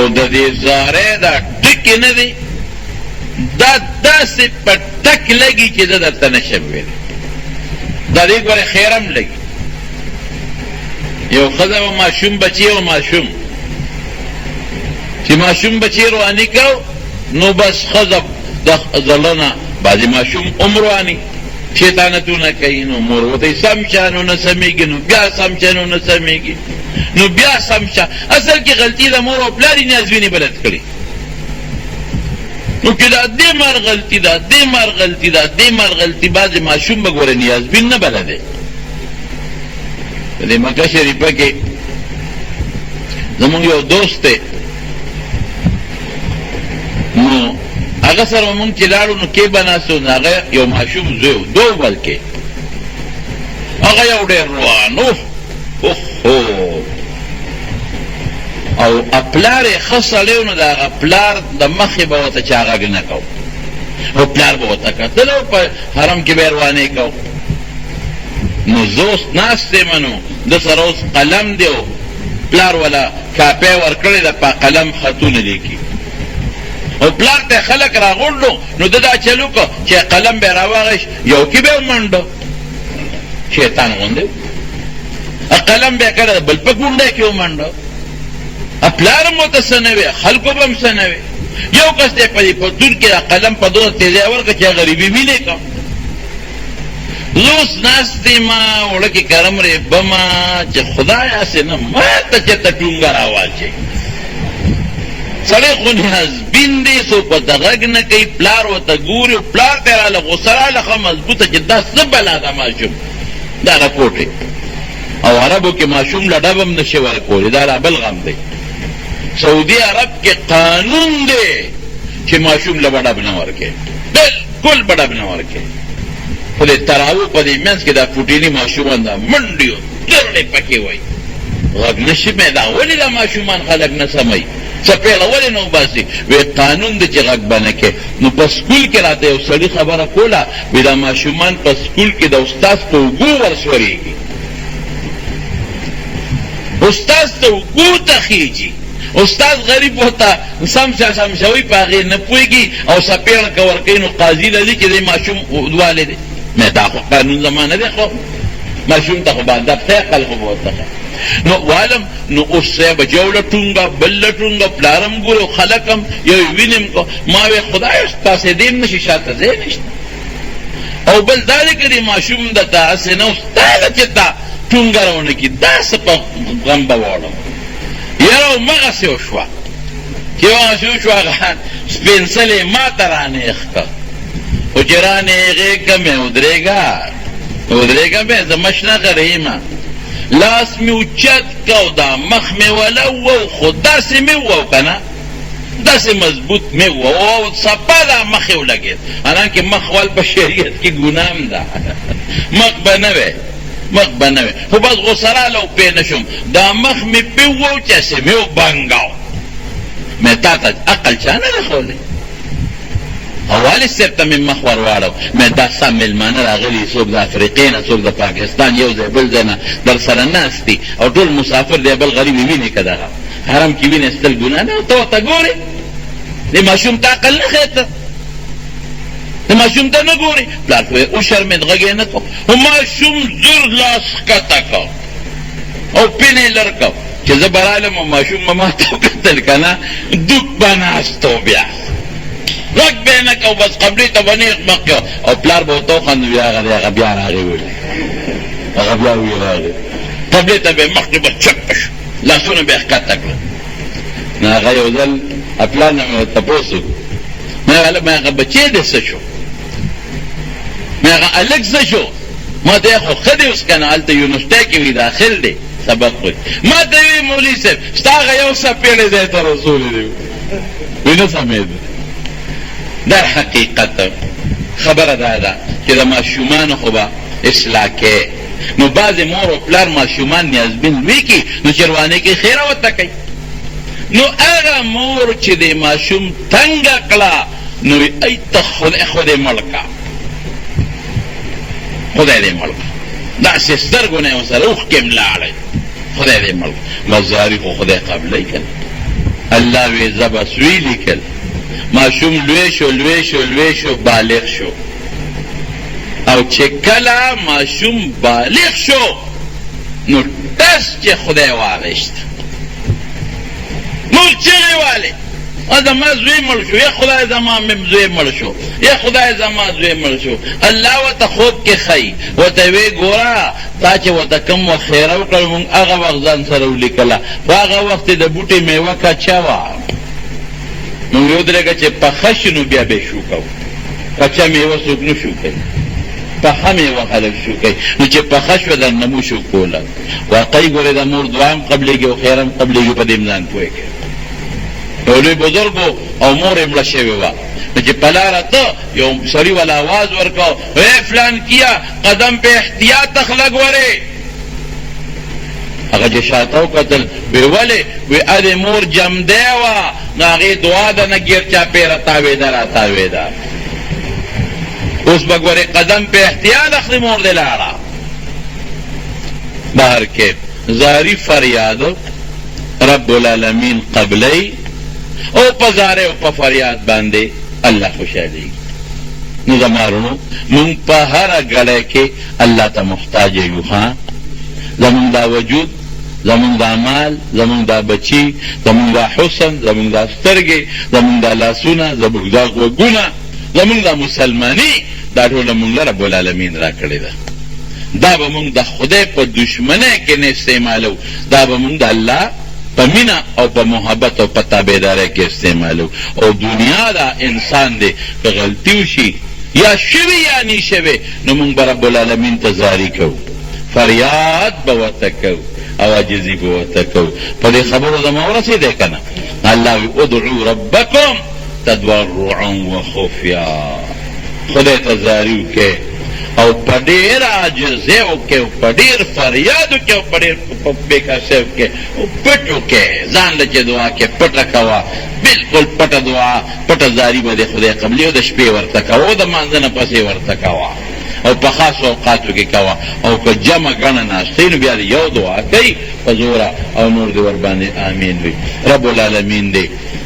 او د دې زاره دا ټکی نه دی، دا داسې په ټک لګي چې زه درته نشم ویلی. دا دې ګوره خیرم لګي. یو ښځه و ماشوم بچی و ماشوم چې ماشوم بچی رواني کو نو بس ښځه د زړه نه بعضې ماشوم هم رواني شیطانتونه کوي، نو مور ورته سم شه، نو نه سمېږي، نو بیا سم شه، نو نه سمېږي، نو بیا سم شه. اصل کې غلطي د مور او پلار یې نیازبینې بلد کړي. نو که دا دې مار غلطي ده، دې مار غلطي ده، دې مار غلطي، بعضې ماشوم به ګوره نیازبین نه بلدی. د دې مکه شریفه کې زمونږ یو دوست دی، نو هغه سره مونږ چې لاړو نو کې به ناستو، نو هغه یو ماشوم زوی و، دو بلکې هغه یو ډېر روان اوهو، او پلار یې ښه سړی و، نو د هغه پلار د مخې به ورته چا غږ نه کو، او پلار به ورته کتل او په حرم کې به یې روانې کو. نو زه اوس ناست یم، نو ده سره اوس قلم دی او پلار والا کاپی ورکړې ده، په قلم خطونه لیکي، او پلار ته خلک راغونډو، نو ده دا چل وکړو چې قلم به یې راواغېست، یو کې به یې ومنډو، شیطان غوندې قلم به یې کړی بل په ګونډی کې ومنډو. پلار هم ورته څه نه وی، خلکو به هم څه نه وی. یو کس دی په دې پتون کې دا قلم په دومره تیزۍ ورکړه چې غریبي ویلې کړه. زه اوس ناست یمه وړه کې کرم ریبمه چې خدایه هسې نه ما ته چېرته ټونګه راواچوي. سړی خو نیازبین دی، څوک ورته غږ نه کوي، پلار ورته ګوري، پلار ته راله غوسه راله ښه مضبوطه چې دا څه بلا ده ماشوم، دا رپوټ او عربو کې ماشوم له ډب هم نشي ورکولی، دا لا بل غم دی. سعودي عرب کې قانون دی چې ماشوم له به ډب نه ورکوي، بلکل به ډب نه ورکوي. خو د تراوو په دې منځ کې دا فوټیني ماشومان دا منډې او ګرړې پکې وایي، غږ نشي مې دا ولې دا ماشومان خلک نه سموي، څپېړه ولې نه وباسي؟ وی قانون دی چې غږ به نه کوې. نو په سکول کې راته یو سړي خبره کوله، وی دا ماشومان په سکول کې د استاد په اوږو ورسورېږي، استاد ته اوږو ته خېجي، استاد غریب ورته سمشه سمشوي، په هغې نه پوهېږي او څپېړه که ورکوي، نو قاضي له دې چې دی ماشوم والې دی. دا خو قانون زمانه دی، خو ماشوم ته خو به ادب ښه، عقل خو به ورته ښه. نو والم نو اوس صاحب یو لټونګه بل لټونګه، پلارم ګورو خلک هم یو وینم کو، ما وی خدای پاسېدی نشي، شاته ځای نشته. او بل دا دی که د ماشوم درته هسې نه ستا ده چې تا ټونګه راونه کړي، داسې په غم به واړم. یاره همغسې وشوه چې همغسې وشوه، هغه سپېنڅلې ما ته رانېغ کړه، خو چې رانېغې کړه مې ودرېږه مې زه مشنه غریمه، لاس مې اوچت کو، دا مخ مې ولو، خو داسې مې وو که نه، داسې مضبوط مې وو، او صفا دا مخ یې ولګېد. حالانکې مخ ول په شریعت کې ګناه هم ده، مخ به نه وی، مخ به نه وی، خو بس غوسه راله او پې نه شوم، دا مخ مې پې وو چې هسې مې وبنګاو. مې تا ته عقل چا نه دی ښودی؟ والد صاحب ته مې مخ ور واړو، مې دا سم مېلمانه راغلي، څوک د افریقې نه، څوک د پاکستان، یو ځای بل ځای نه در سره ناست دي، او ټول مسافر دی، بل غریب یې وینې که دغه حرم کې وینې ایستل ګناه نه، ته ورته ګورې، د ماشوم ته عقل نه ښایي، ته د ماشوم ته نه ګورې. پلار خو یې وشرمېد، غږ یې نه کړو، خو ماشوم زر لاس ښکته کړ او پین یې لر کړ چې زه به رالم او ماشوم به ما ته وکتل که نه، دوک به ناست و بیا غږ به یې نه کو، بس قبلې ته به نیغ مخ کړ، او پلار به ورته وخندل، بیا هغه بیا راغی ولې هغه بیا وی راغی، قبلې ته به یې مخکې به چپه شو، لاسونه به یې ښکته کړل. نو هغه یو ځل پلار نه مې تپوس وکړو، مې هغه بچی دې څه شو؟ مې هغه هلک څه شو؟ ما ته خو ښه دی اوس که نه، هلته یونیورسټۍ کې وي، داخل دی سبق وایي. ما ته وی مولوي صاحب ستا هغه یو څپېړی ځای ته رسولی دی، وی نه سمېده. دا حقیقت خبره دا ده چې د ماشومانو خو به اصلاح کې، نو بعضې مور و پلار ماشومان نیازبین وي کي، نو چې روانې کې خیره ورته کوي. نو هغه مور چې د ماشوم تنګه کړه، نو وی ای ته خدای مړ کا، خدای دې مړ کا، داسې سترګو نه یې ورسره اوښکې هم لاړئ، خدای دې مړ کا. مزاري خو خدای قبلوي که نه، الله وی زبا سوی لیکل ماشوم لوی شو بالغ شو او چې کله ماشوم بالغ شو نو ټس چې خدای واغشت نور چغې والې زما زوی مړ شو یا خدای زما زوی مړ شو یا خدای زما زوی مړ شو الله ورته خوب کې ښایي ورته وی ګوره تا چې ورته کوم وخت خیره وکړل مونږ هغه وخت ځان سره ولیکله خو هغه وخت د بوټې میوه کچه وه مونږ ودرېږه چې پخه شي نو بیا به یې شو کوو کچه میوه څوک نه شو کوي پخه میوه خلک شو کوي نو چې پخه شوه در نه مو شو کوله واقعي ګورې د مور دعا هم قبلېږي او خیر هم قبلېږي په دې هم ځان پوه کوي یو لوی بزرګو او مور یې مړه شوې وه نو چې په لاره ته یو سړي والا آواز ورکړو ای فلان کیا قدم په احتیاط تخلق ورې هغه چې شاته وکتل وی ولې وی ادې مور جمدی وه نو هغې دعا ده نه ګیر چاپېره تاوېده را تاوېده اوس به ګورې قدم په احتیاط اخلي مور دې لاړه بهر کې زاری فریاد رب العالمین قبلی او په زاره او په فریاد باندې الله خوشحالېږي نو زمارونو مونږ په هره ګړی کې الله ته محتاج یو ښه زمونږ دا وجود زمونږ دا مال زمونږ دا بچی زمونږ دا حسن زمونږ دا سترګې زمونږ دا لاسونه زمونږ دا غوږونه زمونږ دا مسلماني دا ټوله مونږ له رب العالمین را کړې ده دا به مونږ د خدای په دشمنۍ کې نه استعمالو دا به مونږ د الله په مینه او په محبت او په تابعدارۍ کې استعمالو او دنیا دا انسان دی که غلطي وشي یا شوي یا نی شوي نو مونږ به رب العالمین ته زاری کوو فریاد به ورته کوو او عاجزي به ورته کوو په دې خبرو زما ورسېدی که نه الله وی ادعو ربکم تضرعا وخفیا خدای ته زاری وکړئ او په ډېر عاجزۍ وکړئ او په ډېر فریاد وکړئ او په ډېر بېکاسۍ وکړئ او پټ وکړئ ځان له چې دعا کې پټه کوه بلکل پټه دعا پټه زاری به د خدای قبلي او د شپې ورته کوه او د مانځه نه پسې ورته کوه او په خاصو اوقاتو کې کوه او که جمع ګڼه ناستئ نو بیا یو دعا کوي په زوره او نور دې ورباندې امین وي رب العالمین دی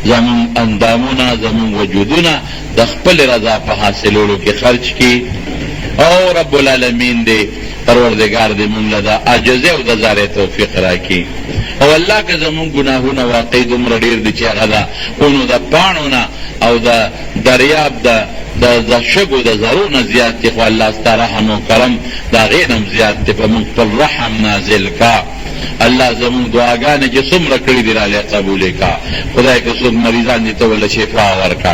زمون اندامونه زمون وجودونه د خپل رضا په حاصلولو کې خرج کړي او رب العالمین دی پروردگار دی مونږ له د عاجزۍ او د زارۍ توفیق راکړي او الله که زمون ګناهونه واقعي دومره ډېر دي چې هغه د اونو د پاڼو نه او د دریاب د شګو د زرو نه زیات دي خو الله ستا رحم و کرم د هغې نه هم زیات دی په مونږ خپل رحم نازل کا الله زمون دعاګانې چې څومره کړي دي راله قبولې کا خدای که څوک مریضان دي ته وله شفا ورکا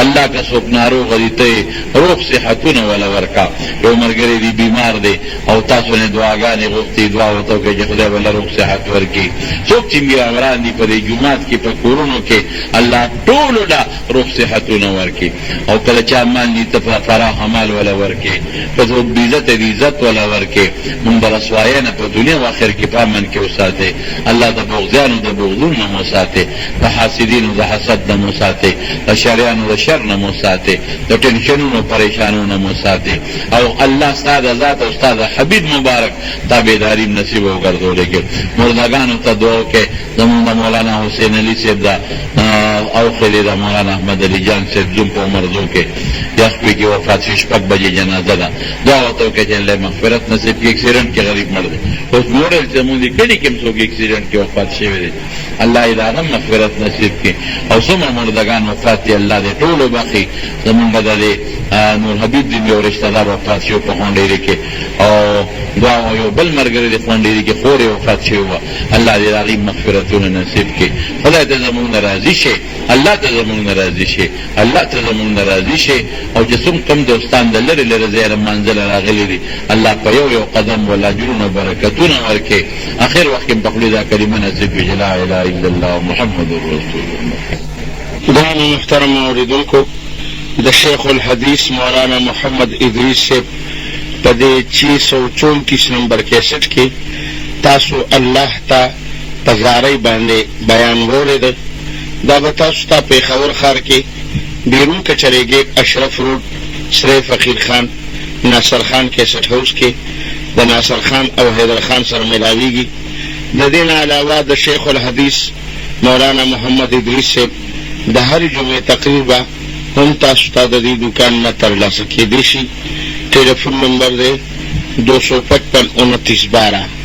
الله که څوک ناروغه دي ته روغ صحتونه وله ورکا یو ملګری دی بیمار دی او تاسو نه دعاګانې غوښتې دعا ورته وکړئ چې خدای وله روغ صحت ورکړي څوک چې میرامران دي په دې جومات کې په کورونو کې الله ټولو له روغ صحتونه ورکړي او کله چا مال دي ته فراخه مال وله ورکړي که څوک بېعزته دي عزت وله ورکړي مونږ د رسوایۍ نه په دنیا و آخر کې په امن کې وساتئ الله د بغضیانو د بغضون نه مو ساتئ د حاسدینو د حسد نه مو ساتئ د شریانو د شر نه مو ساتئ د ټینشنونو پریشانو نه مو ساتئ او الله ستا د ذات او ستا د حبیب مبارک تابعداري نصیب وګرځولی کې مردګانو ته دعا وکړئ زمونږ د مولانا حسین علي صاحب د اوخلې د مولانا احمد علي جان صاحب زوم په عمرزو کې یخ پې کې وفات شي 6 بجې جنازه ده دعا ورته وکړئ چې الله مغفرت نصیب کړي اکسیډنټ کې غریب مړ دی اوس موډل چې زمونږ د کلي کې هم څوک اکسیډنټ کې وفات شوی دی الله یې د هغه مغفرت نصیب کړي او څومره مردګان وفات دي الله دې ټولو بخي زمونږ د نور حبیب دین یو رشتہ دار وفات شو په خونډېري کې او دعا یو بل ملګری د خونډېري کې خور یې وفات شوی وه الله دې د هغې مغفرتونه نصیب کړي خدای ته زمونږ نه راضي شي الله ته زمونږ نه راضي شي الله ته زمونږ نه راضي شي او چې څوم کم دوستان د لرې لرې ځایه لمانځله راغلي دي الله په یو قدم ولا اجرونه برکتونه ورکړي اخر وخت کې په خولې دا کلمه نصیب کړي چې لا اله الا الله محمد رسول الله ګرانو محترمو اورېدونکو د شیخ الحدیث مولانا محمد ادریس صاحب په دې 634 نمبر کیسټ کې تاسو الله ته په زارۍ باندې بیان واورېده دا به تاسو ته پېښور ښار کې بیرون کچرې ګیټ اشرف روډ سرای فقیر خان ناصر خان کیسټ هاوس کې د ناصر خان او حیدر خان سره ملاویږي د دې نه علاوه د شیخ الحدیث मौलाना मोहम्मद इदरीस से د هرې جمعې تقریر به هم تاسو ته د دې دوکان نه ترلاسه کېدی شي. ټلیفون نمبر دی 255 29 12